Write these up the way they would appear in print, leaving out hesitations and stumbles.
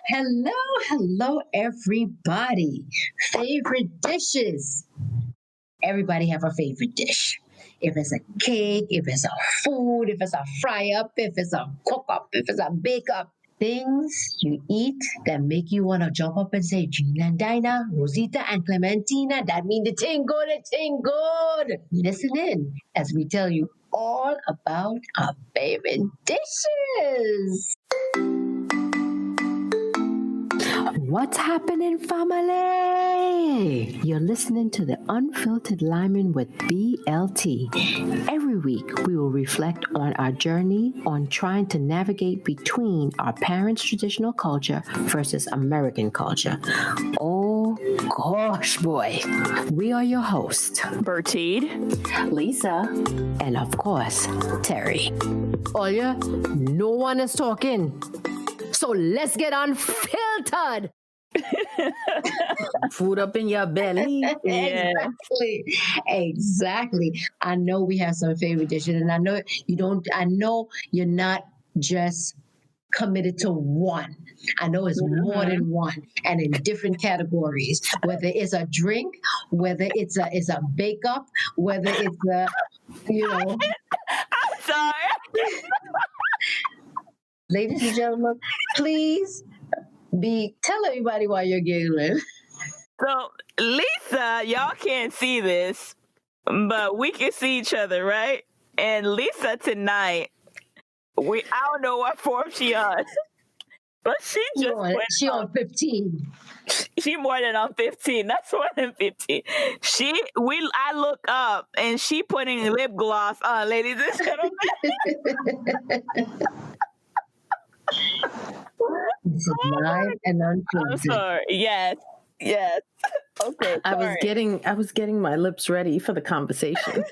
Hello, everybody. Favorite dishes. Everybody have a favorite dish. If it's a cake, if it's a food, if it's a fry up, if it's a cook up, if it's a bake up. Things you eat that make you want to jump up and say, Gina and Dinah, Rosita and Clementina, that mean the ting good. Listen in as we tell you all about our favorite dishes. What's happening, family? You're listening to the Unfiltered Limin with BLT. Every week, we will reflect on our journey on trying to navigate between our parents' traditional culture versus American culture. Oh, gosh, boy. We are your hosts, Bertide, Lisa, and of course, Terry. Olya, no one is talking. So let's get unfiltered. Food up in your belly. Yeah. Exactly. I know we have some favorite dishes, and I know you don't. I know you're not just committed to one. I know it's more than one, and in different categories. Whether it's a drink, whether it's a bake up, whether it's a I'm sorry. ladies and gentlemen, please tell everybody why you're giggling. So, Lisa, y'all can't see this, but we can see each other, right? And Lisa tonight, I don't know what form she on, but she just went She on 15. She more than on 15. That's more than 15. I look up and she putting lip gloss on, ladies and gentlemen. This is live and I'm unfiltered. sorry. Yes. Okay. I was getting my lips ready for the conversation.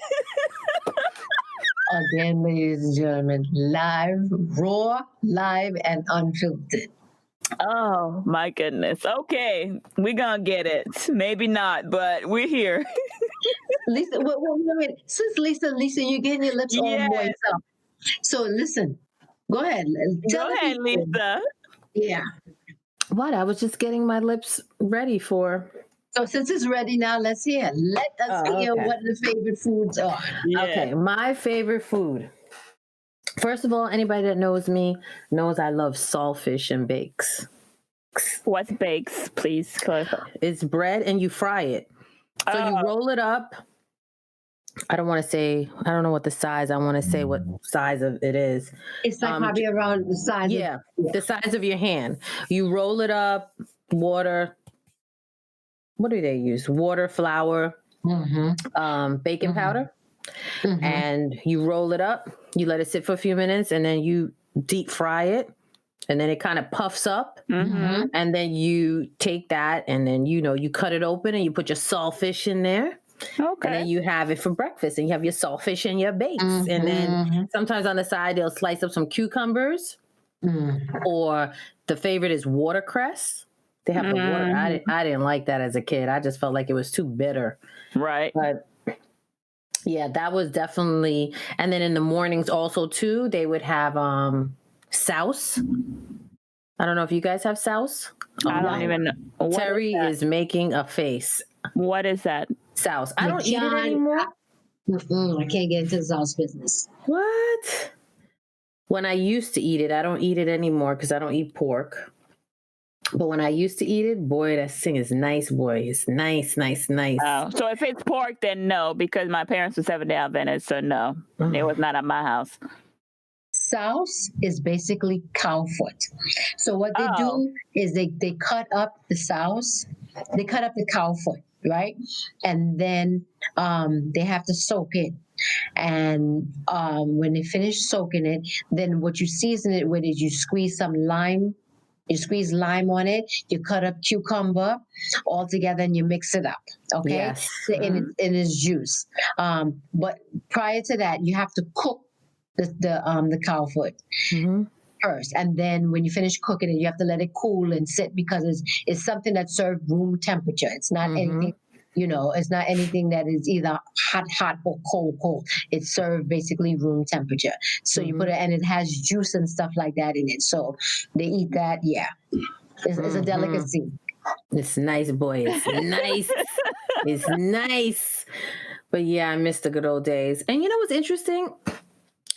Again, ladies and gentlemen, live, raw, live, and unfiltered. Oh my goodness. Okay, we're gonna get it. Maybe not, but we're here. Lisa, wait. Since Lisa, you're getting your lips all Yes. moist up. So listen, go ahead. Tell Go the ahead, people. Lisa. Yeah. What? I was just getting my lips ready for. So since it's ready now, let's hear. Let us hear okay. what the favorite foods are. Yeah. Okay, my favorite food. First of all, anybody that knows me knows I love saltfish and bakes. What's bakes? Please clarify. It's bread and you fry it. So you roll it up. I don't know what the size, I want to say what size of it is. It's like probably around the size the size of your hand. You roll it up, water. What do they use? Water, flour, baking powder. And you roll it up, you let it sit for a few minutes, and then you deep fry it. And then it kind of puffs up. And then you take that and then, you cut it open and you put your saltfish in there. Okay. And then you have it for breakfast and you have your saltfish and your bakes. And then sometimes on the side, they'll slice up some cucumbers or the favorite is watercress. They have the water. I didn't like that as a kid. I just felt like it was too bitter. Right. But yeah, that was definitely. And then in the mornings also too, they would have souse. I don't know if you guys have souse. I don't even know. What Terry is making a face. What is that? Souse. I don't eat it anymore. I can't get into the sauce business. What? When I used to eat it, I don't eat it anymore because I don't eat pork. But when I used to eat it, boy, that thing is nice, boy. It's nice. Oh, so if it's pork, then no, because my parents were Seventh-day Adventists, so no, it was not at my house. Souse is basically cow foot. So what they do is they cut up the souse, they cut up the cow foot, right? And then they have to soak it. And when they finish soaking it, then what you season it with is you squeeze some lime. You squeeze lime on it. You cut up cucumber all together, and you mix it up. Okay, Yes. in its juice. But prior to that, you have to cook the cow foot first, and then when you finish cooking it, you have to let it cool and sit because it's something that's served room temperature. It's not anything. It's not anything that is either hot or cold. It's served basically room temperature. So you put it, and it has juice and stuff like that in it. So they eat that, yeah. It's a delicacy. It's nice, boy. It's nice. It's nice. But yeah, I miss the good old days. And you know what's interesting?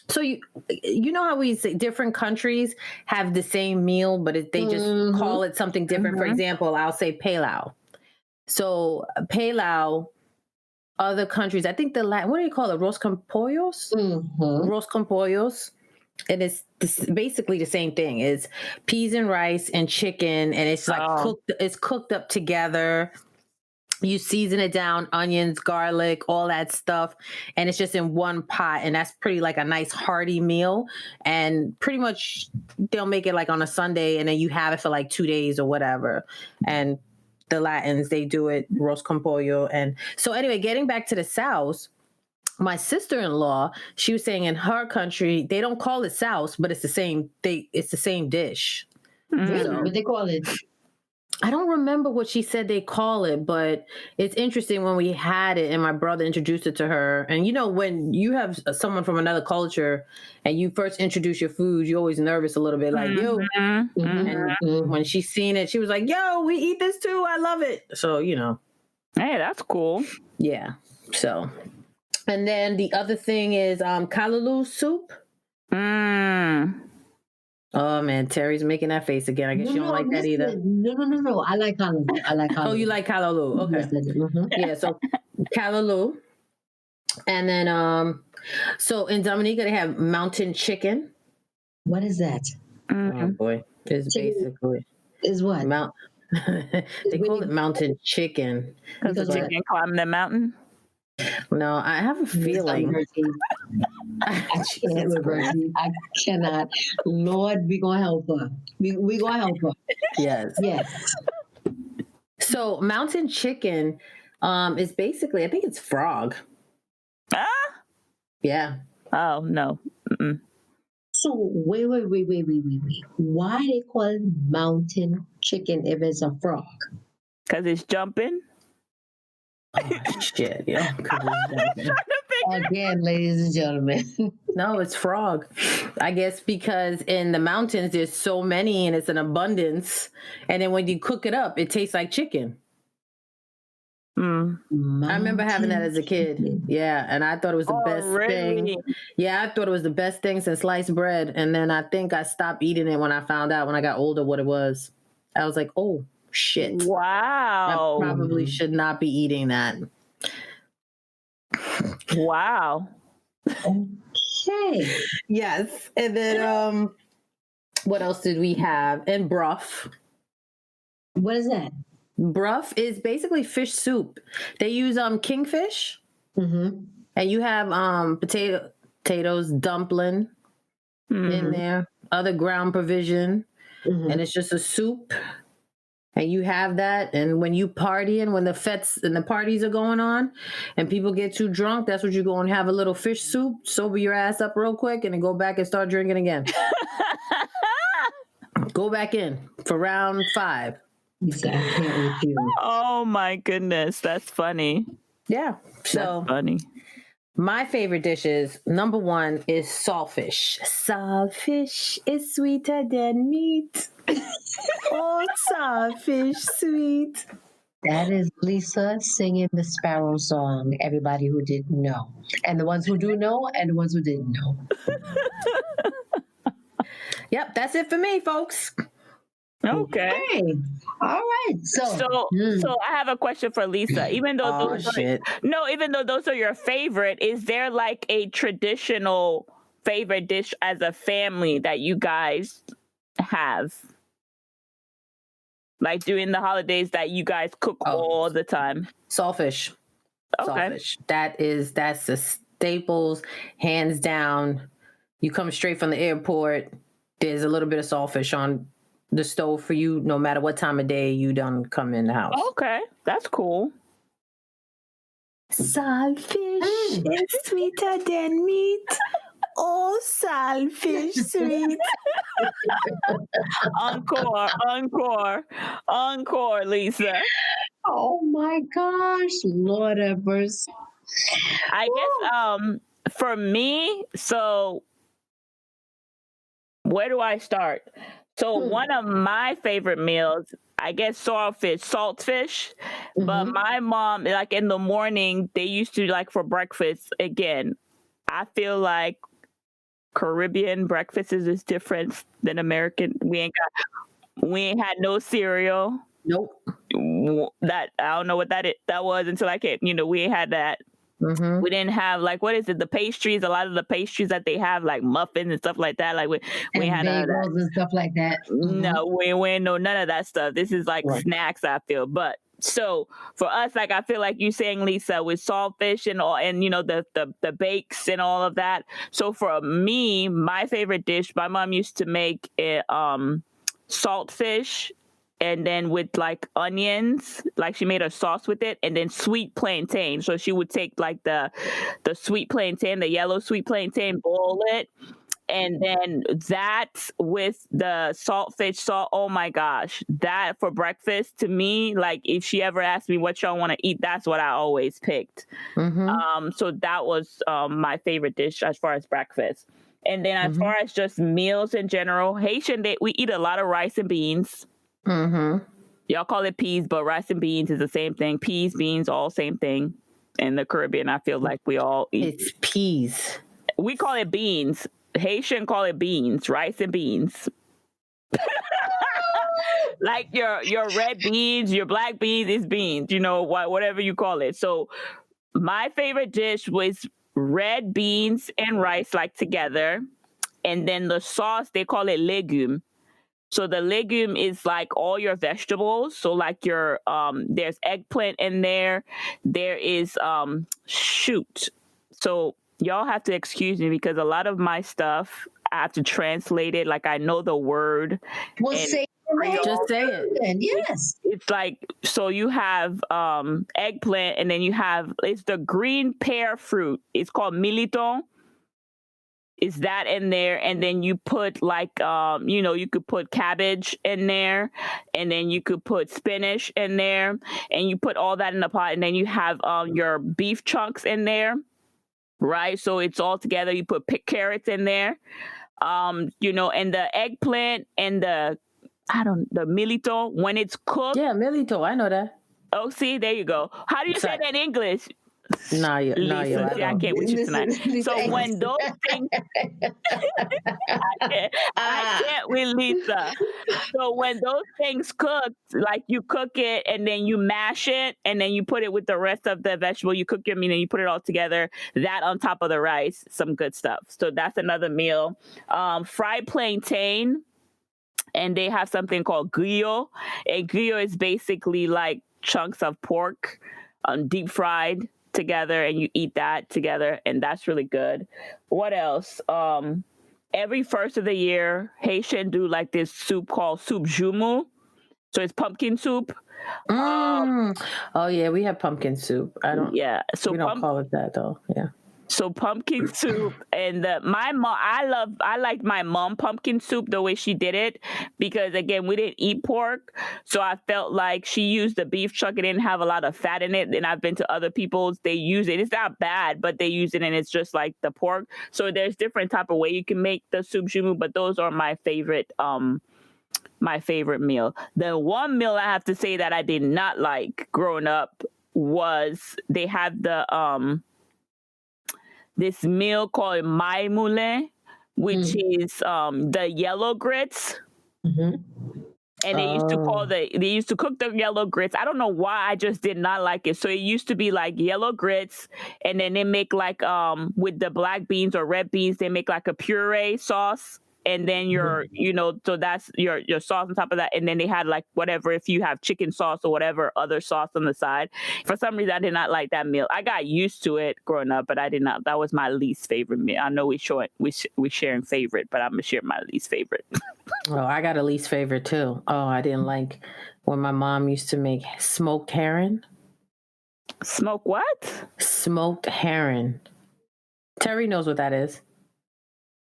So you know how we say different countries have the same meal, but they just call it something different. For example, I'll say Palau. So Palau, other countries, I think what do you call it? Ros con pollos? Ros con pollos. And it's basically the same thing. It's peas and rice and chicken, and it's like cooked. It's cooked up together. You season it down, onions, garlic, all that stuff, and it's just in one pot, and that's pretty like a nice hearty meal. And pretty much they'll make it like on a Sunday, and then you have it for like 2 days or whatever. And the Latins, they do it roast con pollo. And so anyway, getting back to the South, my sister-in-law, she was saying in her country they don't call it South, but it's the same. It's the same dish. Really? So, what they call it? I don't remember what she said they call it, but it's interesting when we had it and my brother introduced it to her. And you know, when you have someone from another culture and you first introduce your food, you're always nervous a little bit, like, yo. And when she seen it, she was like, yo, we eat this too. I love it. So, you know. Hey, that's cool. Yeah. So, and then the other thing is callaloo soup. Oh man, Terry's making that face again. I guess you don't like that either. No. I like callaloo. Oh, you like callaloo? Okay. Yeah, so callaloo, and then so in Dominica they have mountain chicken. What is that? Oh boy, it's basically is what they call it mountain chicken because the chicken climbing the mountain. No, I have a feeling. I cannot. Lord, we gonna help her. We gonna help her. Yes. So mountain chicken is basically, I think it's frog. Yeah. Oh no. Mm-mm. So wait. Why they call it mountain chicken if it's a frog? Because it's jumping. Oh, shit, yeah. Again, ladies and gentlemen. No, it's frog. I guess because in the mountains there's so many and it's an abundance. And then when you cook it up, it tastes like chicken. I remember having that as a kid. Yeah, and I thought it was the best thing. Yeah, I thought it was the best thing since sliced bread. And then I think I stopped eating it when I found out when I got older what it was. I was like, oh, shit. Wow. I probably should not be eating that. Wow. Okay. Yes. And then what else did we have? And broth. What is that? Broth is basically fish soup. They use kingfish. And you have potatoes, dumpling in there, other ground provision. And it's just a soup. And you have that, and when you partying, when the fetes and the parties are going on, and people get too drunk, that's what you go and have a little fish soup, sober your ass up real quick, and then go back and start drinking again. Go back in for round 5. Oh my goodness, that's funny. Yeah, so that's funny. My favorite dishes, number 1 is saltfish. Saltfish is sweeter than meat. Oh, saltfish sweet. That is Lisa singing the Sparrow song, everybody who didn't know. And the ones who do know, and the ones who didn't know. Yep, that's it for me, folks. Okay. All right. So I have a question for Lisa. Even though even though those are your favorite, is there like a traditional favorite dish as a family that you guys have? Like during the holidays that you guys cook all the time? Saltfish. Okay. Saltfish. That's the staples, hands down. You come straight from the airport, there's a little bit of saltfish on the stove for you, no matter what time of day you done come in the house. Okay, that's cool. Saltfish is sweeter than meat. Oh, saltfish sweet. Encore, Lisa. Oh my gosh, Lord have mercy. I guess for me, so where do I start? So one of my favorite meals, I guess saltfish. But my mom, like in the morning, they used to like for breakfast. Again, I feel like Caribbean breakfast is different than American. We ain't had no cereal. Nope. That I don't know what that was until I came. We ain't had that. We didn't have like what is it? The pastries. A lot of the pastries that they have, like muffins and stuff like that. Like we had none of that. Bagels and stuff like that. No, we ain't know none of that stuff. This is like snacks. I feel, but so for us, like I feel like you saying, Lisa, with saltfish and all, and the bakes and all of that. So for me, my favorite dish, my mom used to make it saltfish. And then with like onions, like she made a sauce with it, and then sweet plantain. So she would take like the sweet plantain, the yellow sweet plantain, boil it, and then that with the saltfish salt. Oh my gosh, that for breakfast to me, like if she ever asked me what y'all want to eat, that's what I always picked. So that was my favorite dish as far as breakfast. And then as far as just meals in general, Haitian, we eat a lot of rice and beans. Y'all call it peas, but rice and beans is the same thing. Peas, beans, all same thing. In the Caribbean, I feel like we all eat. It's peas. We call it beans. Haitian call it beans, rice and beans. Like your red beans, your black beans is beans. Whatever you call it. So my favorite dish was red beans and rice like together, and then the sauce they call it legume. So the legume is like all your vegetables. So like your there's eggplant in there. There is So y'all have to excuse me because a lot of my stuff I have to translate it. Like I know the word. Well, say it. Just say it. Yes. It's like, so you have eggplant, and then it's the green pear fruit. It's called militon. Is that in there? And then you put like, you could put cabbage in there, and then you could put spinach in there, and you put all that in the pot, and then you have your beef chunks in there, right? So it's all together. You put carrots in there, and the eggplant and the militon, when it's cooked. Yeah, milito, I know that. Oh, see, there you go. How do you say that in English? Lisa, I can't with you tonight. So when those things, I can't with Lisa. So when those things cook, like you cook it and then you mash it and then you put it with the rest of the vegetable. You cook your meat and you put it all together. That on top of the rice, some good stuff. So that's another meal. Fried plantain, and they have something called griot. And griot is basically like chunks of pork, deep fried together, and you eat that together, and that's really good. What else? Every first of the year, Haitian do like this soup called soup jumu. So it's pumpkin soup. Oh yeah, we have pumpkin soup. So we don't call it that though. Yeah. So pumpkin soup, and my mom, I liked my mom pumpkin soup the way she did it, because again, we didn't eat pork, so I felt like she used the beef chunk. It didn't have a lot of fat in it, and I've been to other people's, they use it. It's not bad, but they use it, and it's just like the pork. So there's different type of way you can make the soup jumu, but those are my favorite meal. The one meal I have to say that I did not like growing up was they have the this meal called mai moulin, which is the yellow grits. And they used to cook the yellow grits. I don't know why, I just did not like it. So it used to be like yellow grits, and then they make like with the black beans or red beans, they make like a puree sauce. And then so that's your sauce on top of that. And then they had like whatever, if you have chicken sauce or whatever other sauce on the side. For some reason, I did not like that meal. I got used to it growing up, but I did not. That was my least favorite meal. I know we sharing favorite, but I'm gonna share my least favorite. Oh, I got a least favorite too. Oh, I didn't like when my mom used to make smoked herring. Smoked what? Smoked herring. Terry knows what that is.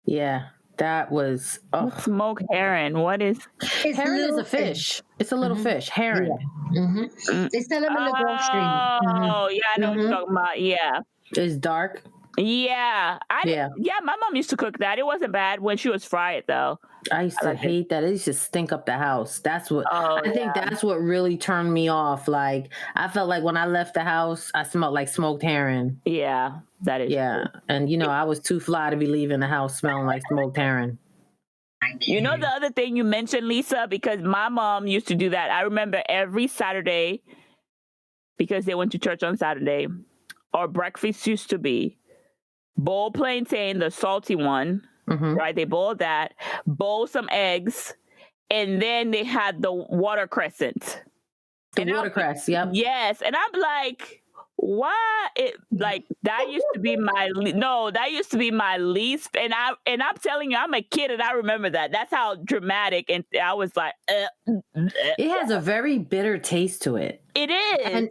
Yeah. That was smoked herring. What is herring? Is a fish. It's a little fish. Herring. They sell them in the grocery. Oh, yeah, I know what you're talking about. Yeah, it's dark. Yeah, Yeah. my mom used to cook that. It wasn't bad when she was fried though. I used to hate that. It used to stink up the house. That's what I think that's what really turned me off. Like I felt like when I left the house, I smelled like smoked herring. Yeah, that is true. And I was too fly to be leaving the house smelling like smoked herring. You know the other thing you mentioned, Lisa, because my mom used to do that. I remember every Saturday, because they went to church on Saturday, our breakfast used to be boil plantain, the salty one, right? They boiled that, boil some eggs, and then they had the watercresses. The watercress, yep. Yes, and I'm like, why? That used to be that used to be my least. And I'm telling you, I'm a kid, and I remember that. That's how dramatic. And I was like, it has a very bitter taste to it. It is, and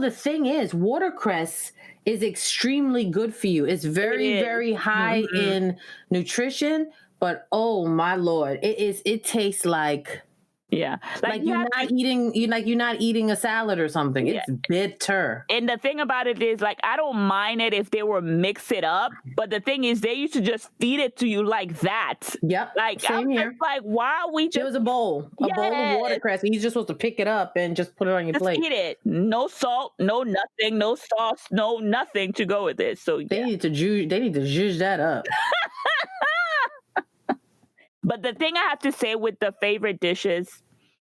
the thing is, watercress is extremely good for you. It's very, very high in nutrition, but oh my Lord, it tastes like like you're not eating a salad or something. It's bitter. And the thing about it is, like, I don't mind it if they were mix it up, but the thing is, they used to just feed it to you like that. Yep. Like, same here. Just like, why are we just? It was a bowl of watercress, and you're just supposed to pick it up and just put it on your plate. Eat it. No salt, no nothing, no sauce, no nothing to go with it. So they need to zhuzh that up. But the thing I have to say with the favorite dishes,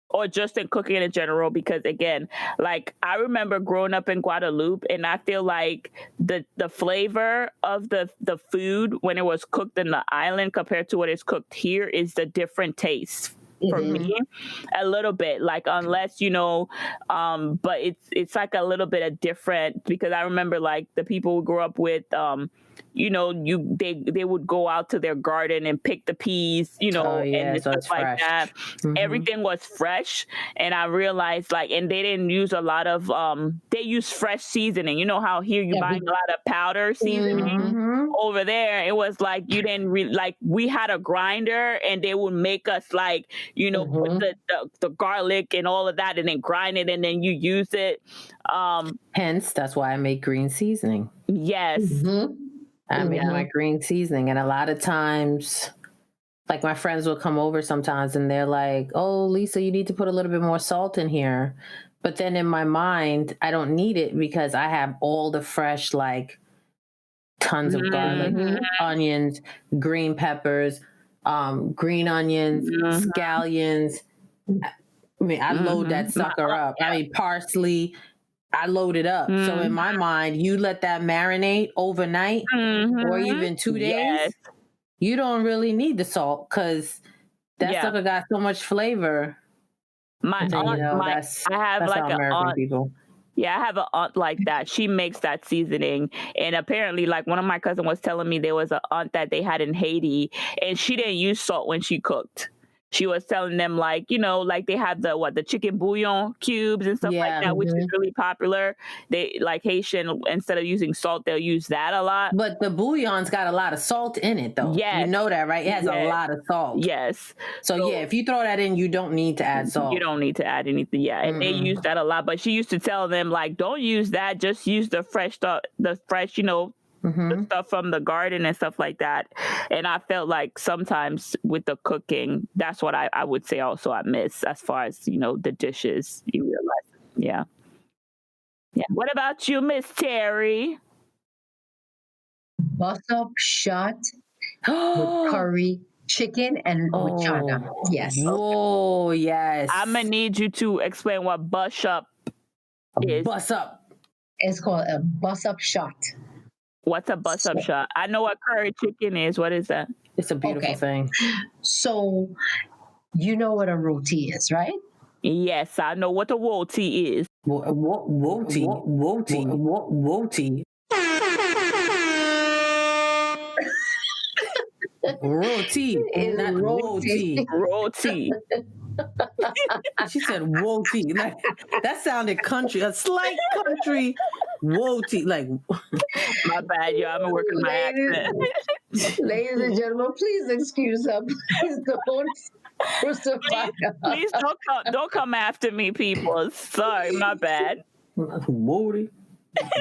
or just in cooking in general, because again, like I remember growing up in Guadeloupe, and I feel like the flavor of the food when it was cooked in the island compared to what is cooked here is the different taste. For me, a little bit, like, unless but it's like a little bit of different, because I remember like the people who grew up with they would go out to their garden and pick the peas, and stuff like that. Everything was fresh, and I realized and they didn't use a lot of they use fresh seasoning. You know how here you buy a lot of powder seasoning. Over there it was like you didn't we had a grinder, and they would make us put the garlic and all of that, and then grind it, and then you use it. Hence, that's why I make green seasoning. Yes. I make my green seasoning, and a lot of times, like, my friends will come over sometimes, and they're like, "Oh, Lisa, you need to put a little bit more salt in here." But then in my mind, I don't need it because I have all the fresh, like, tons of garlic, onions, green peppers, green onions, scallions. I mean, I load that sucker up. I mean, parsley. I load it up. So in my mind, you let that marinate overnight or even 2 days. You don't really need the salt because that sucker got so much flavor. My aunt, I have like an aunt. People. Yeah, I have an aunt like that. She makes that seasoning. And apparently, like, one of my cousins was telling me there was an aunt that they had in Haiti, and she didn't use salt when she cooked. She was telling them, like, they have the chicken bouillon cubes and stuff like that, which is really popular. They, like, Haitian, instead of using salt, they'll use that a lot. But the bouillon's got a lot of salt in it, though. Yes. You know that, right? It has a lot of salt. Yes. So, if you throw that in, you don't need to add salt. You don't need to add anything. Yeah. And they use that a lot. But she used to tell them, like, don't use that. Just use the fresh stuff, the stuff from the garden and stuff like that. And I felt like sometimes with the cooking, that's what I would say also I miss as far as, the dishes. You realize. Yeah. Yeah. What about you, Miss Terry? Bus-up shot with curry chicken and with chana. Yes. Oh, yes. I'm going to need you to explain what bus-up is. Bus-up. It's called a bus-up shot. What's a bus-up shot? I know what curry chicken is. What is that? It's a beautiful thing. So, you know what a roti is, right? Yes, I know what a roti is. Roti. Roti, not roti. Roti. She said roti. Like, that sounded country, a slight country roti. Like, my bad, yo. I'm working my accent. Ladies and gentlemen, please excuse her. Please don't come after me, people. Sorry, my bad. Roti.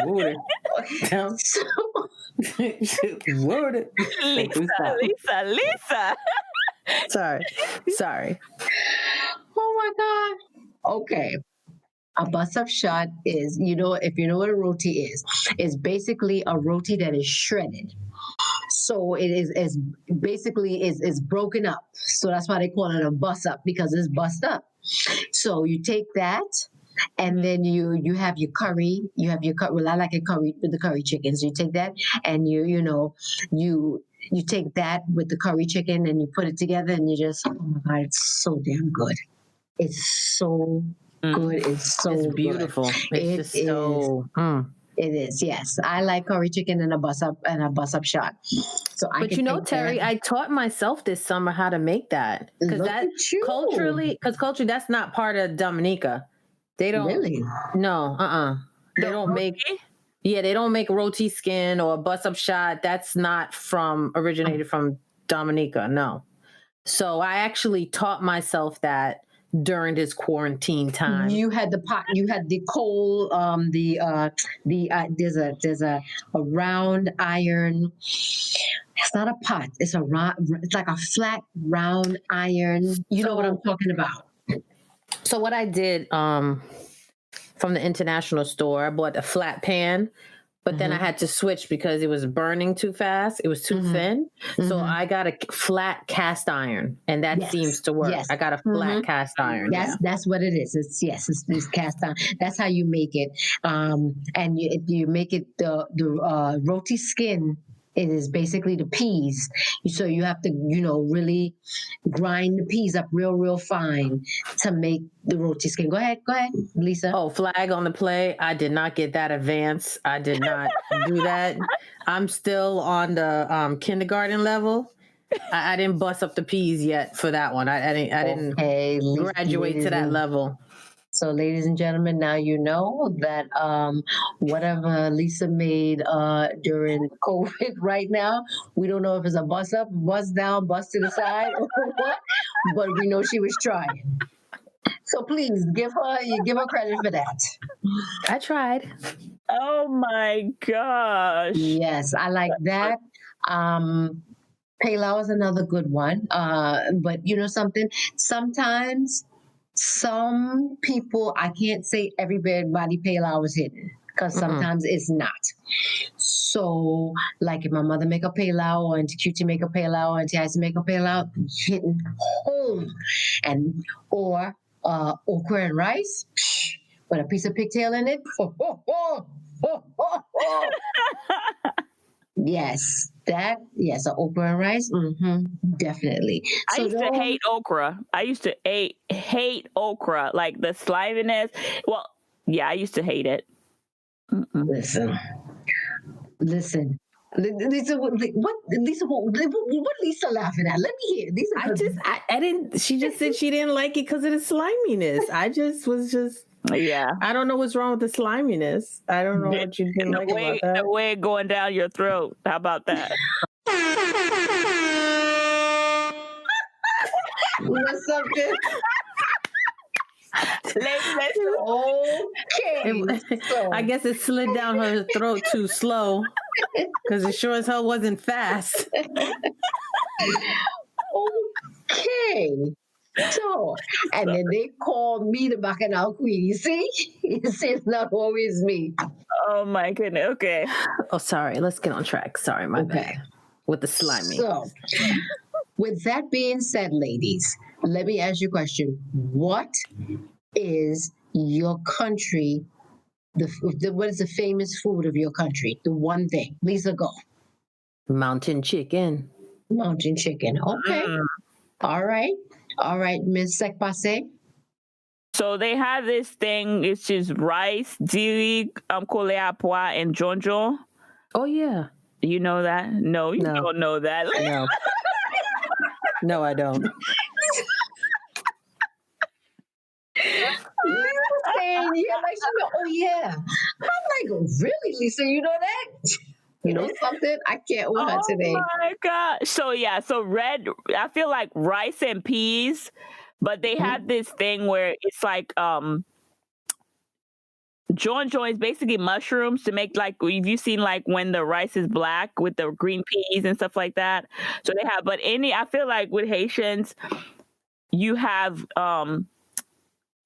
Water. So, Water. Lisa. Sorry. oh my God. Okay. A bus-up shot is, if you know what a roti is basically a roti that is shredded. So it is basically is broken up. So that's why they call it a bus up, because it's bust up. So you take that, and then you have your curry. You have your curry. Well, I like a curry with the curry chicken. So you take that, and you take that with the curry chicken, and you put it together, and you just, oh my God, it's so damn good. It's so good. It's so It's good. beautiful. It's just so. It is, yes. I like curry chicken and a bus up shot. So but Terry, I taught myself this summer how to make that, because culturally, that's not part of Dominica. They don't really. No, they don't make. Yeah, they don't make roti skin or bus up shot. That's not originated from Dominica. No. So I actually taught myself that during this quarantine time. You had the pot. You had the coal. There's a round iron. It's not a pot. It's it's like a flat round iron. You know what I'm talking about. So what I did from the international store, I bought a flat pan. But then I had to switch because it was burning too fast. It was too thin. So I got a flat cast iron, and that seems to work. Yes. I got a flat cast iron. That's what it is. It's cast iron. That's how you make it. And you make it the roti skin. It is basically the peas. So you have to, really grind the peas up real fine to make the roti skin. Go ahead, Lisa. Oh, flag on the play. I did not get that advance. I did not do that. I'm still on the kindergarten level. I didn't bust up the peas yet for that one. I didn't graduate to that level. So, ladies and gentlemen, now you know that whatever Lisa made during COVID right now, we don't know if it's a bust up, bust down, bust to the side, or what, but we know she was trying. So please give her credit for that. I tried. Oh my gosh. Yes, I like that. Palau is another good one. But you know something? Sometimes some people, I can't say everybody Palau is hidden, because sometimes it's not. So, like if my mother make a Palau, or Auntie Cutie make a Palau, or Auntie Icy make a Palau, hidden home. Or okra and rice with a piece of pigtail in it. Yes, an okra and rice. Definitely. I used to hate okra. I used to hate okra, like the sliminess. Well, yeah, I used to hate it. Listen. Lisa, what Lisa laughing at? Let me hear. I didn't. She just said she didn't like it because of the sliminess. I was yeah. I don't know what's wrong with the sliminess. I don't know what you didn't like about that. The way going down your throat. How about that? What's something? Okay. I guess it slid down her throat too slow, because it sure as hell wasn't fast. Okay. So, and then they called me the Bacchanal Queen. You see? It's not always me. Oh my goodness. Okay. Oh, sorry. Let's get on track. Sorry, my bad. With the slimy. So, with that being said, ladies, let me ask you a question. What is your country? What is the famous food of your country? The one thing. Lisa, go. Mountain chicken. Mountain chicken. Okay. All right, Miss Sekpase. So they have this thing, it's just rice, diri, kole apwa, and jonjo. Oh, yeah. You know that? No, you don't know that. No. No, I don't. Lisa saying, yeah, like she go, oh yeah. I'm like, really, Lisa, you know that? You know something? I can't with her today. Oh my God. So red, I feel like rice and peas, but they have this thing where it's like Jonjon is basically mushrooms to make like, if you've seen like when the rice is black with the green peas and stuff like that. So they have, but I feel like with Haitians, you have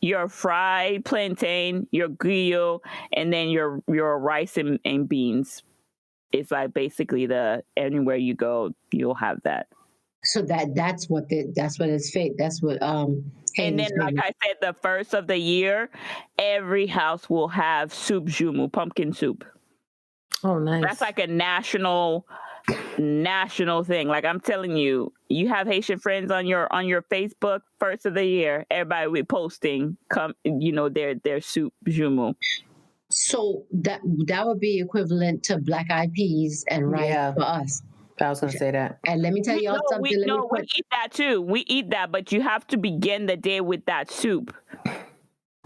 your fried plantain, your griot, and then your rice and beans. It's like basically anywhere you go, you'll have that. So that's what it's fake. That's what and then, like I said, the first of the year, every house will have soup jumu, pumpkin soup. Oh, nice. That's like a national thing. Like I'm telling you, you have Haitian friends on your Facebook. First of the year, everybody will be posting their soup jumu. So that would be equivalent to black eyed peas and rice for us. I was going to say that. And let me tell y'all something. We eat that too. We eat that, but you have to begin the day with that soup.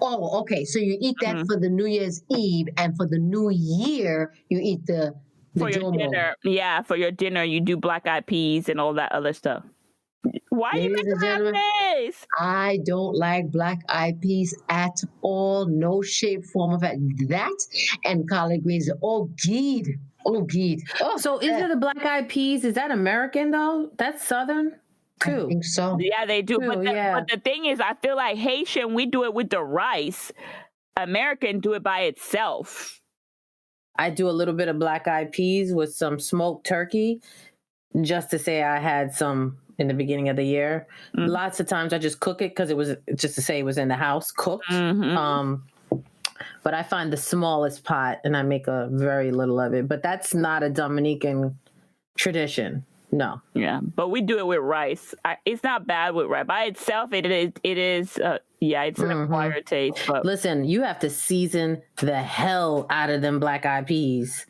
Oh, okay. So you eat that for the New Year's Eve, and for the New Year, you eat the for your dinner. Yeah, for your dinner, you do black eyed peas and all that other stuff. Why are you making that face? I don't like black eyed peas at all. No shape, form of it. That and collard greens. Oh, geed. Oh, so is it the black eyed peas? Is that American though? That's Southern too. I think so. Yeah, they do. But the thing is, I feel like Haitian, we do it with the rice. American do it by itself. I do a little bit of black eyed peas with some smoked turkey, just to say I had some in the beginning of the year. Lots of times I just cook it because it was just to say it was in the house cooked. But I find the smallest pot and I make a very little of it. But that's not a Dominican tradition. No. Yeah, but we do it with rice. It's not bad with rice. By itself, it is. It's an acquired taste. But listen, you have to season the hell out of them black eyed peas.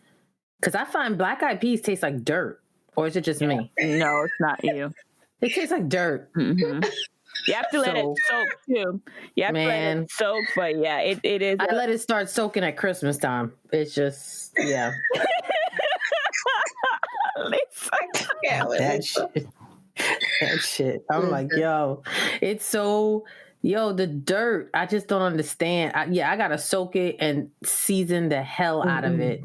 Because I find black eyed peas taste like dirt. Or is it just me? No, it's not you. It tastes like dirt. You have to let it soak too. You have to let it soak, but yeah, it is. I let it start soaking at Christmas time. It's just, yeah. That shit. I'm like, it's so, the dirt. I just don't understand. I gotta soak it and season the hell out of it.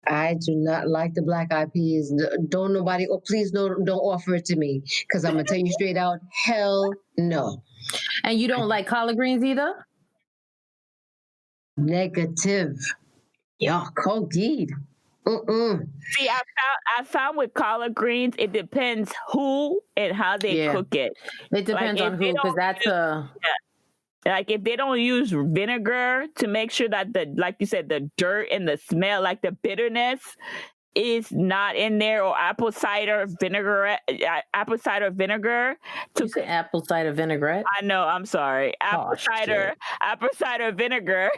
I do not like the black eyed peas. Don't nobody, please don't offer it to me, because I'm gonna tell you straight out, hell no. And you don't like collard greens either? Negative. Indeed. See, I found with collard greens, it depends who and how they cook it. It depends on who, because that's like if they don't use vinegar to make sure that like you said, the dirt and the smell, like the bitterness is not in there, or apple cider vinegar. You said apple cider vinaigrette? I know, I'm sorry. Apple cider vinegar.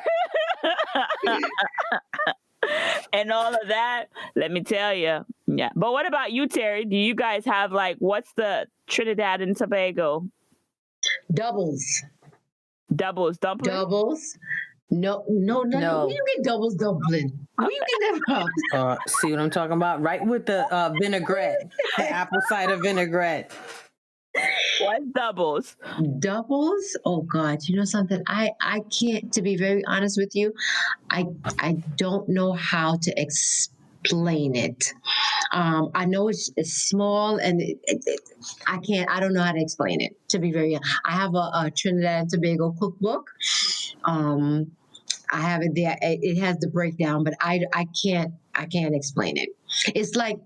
And all of that, let me tell you. Yeah. But what about you, Terry? Do you guys have what's the Trinidad and Tobago? Doubles. Doubles dumpling? Doubles. No. You get doubles dumpling. Where you get that from? See what I'm talking about? Right with the vinaigrette, the apple cider vinaigrette. What's doubles? Doubles? Oh God! You know something? I can't. To be very honest with you, I don't know how to explain it. I know it's small, and I don't know how to explain it. To be very honest, I have a Trinidad and Tobago cookbook. I have it there. It has the breakdown, but I can't explain it. It's like.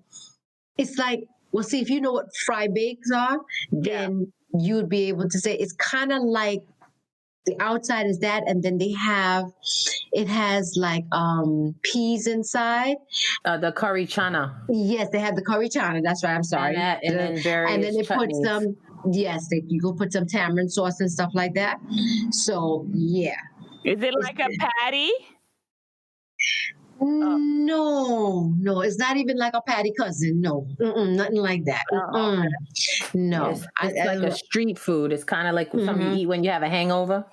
Well, see, if you know what fry bakes are, then you'd be able to say it's kind of like the outside is that, and then it has like peas inside. The curry chana. Yes, they have the curry chana. That's right. I'm sorry. And then they put some. Yes, you go put some tamarind sauce and stuff like that. So yeah. Is it like a patty? No, it's not even like a patty cousin. No, nothing like that. No, it's like a street food. It's kind of like something you eat when you have a hangover.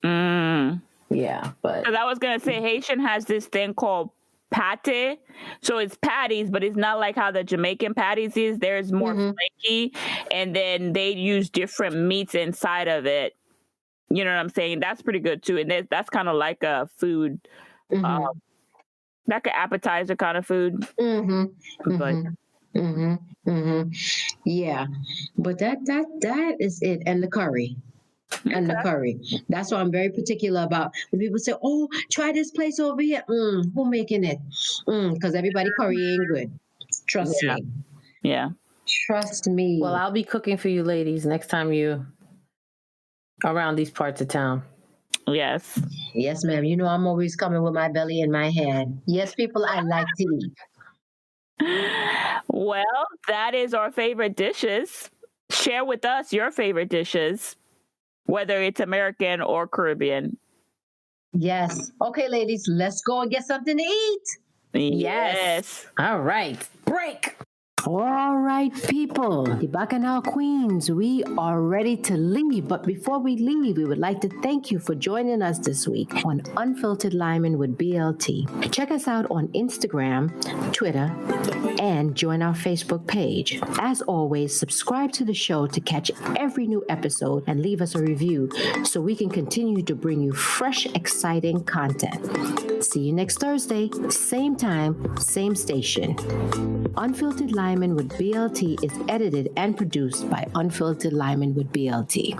Yeah, but because I was gonna say Haitian has this thing called pate. So it's patties, but it's not like how the Jamaican patties is. There's more flaky, and then they use different meats inside of it. You know what I'm saying? That's pretty good too. And that's kind of like a food, like an appetizer kind of food. But Yeah, but that is it, and the curry. And the curry. That's why I'm very particular about when people say, "Oh, try this place over here." Who making it? Because everybody curry ain't good. Trust me. Yeah. Trust me. Well, I'll be cooking for you ladies next time you around these parts of town. Yes. Yes, ma'am. You know I'm always coming with my belly in my hand. Yes, people, I like to eat. Well, that is our favorite dishes. Share with us your favorite dishes, whether it's American or Caribbean. Yes. Okay, ladies, let's go and get something to eat. Yes. All right. Break. All right, people, the Bacchanal Queens, we are ready to leave. But before we leave, we would like to thank you for joining us this week on Unfiltered Limin with BLT. Check us out on Instagram, Twitter, and join our Facebook page. As always, subscribe to the show to catch every new episode and leave us a review so we can continue to bring you fresh, exciting content. See you next Thursday, same time, same station. Unfiltered Limin with BLT is edited and produced by Unfiltered Limin with BLT.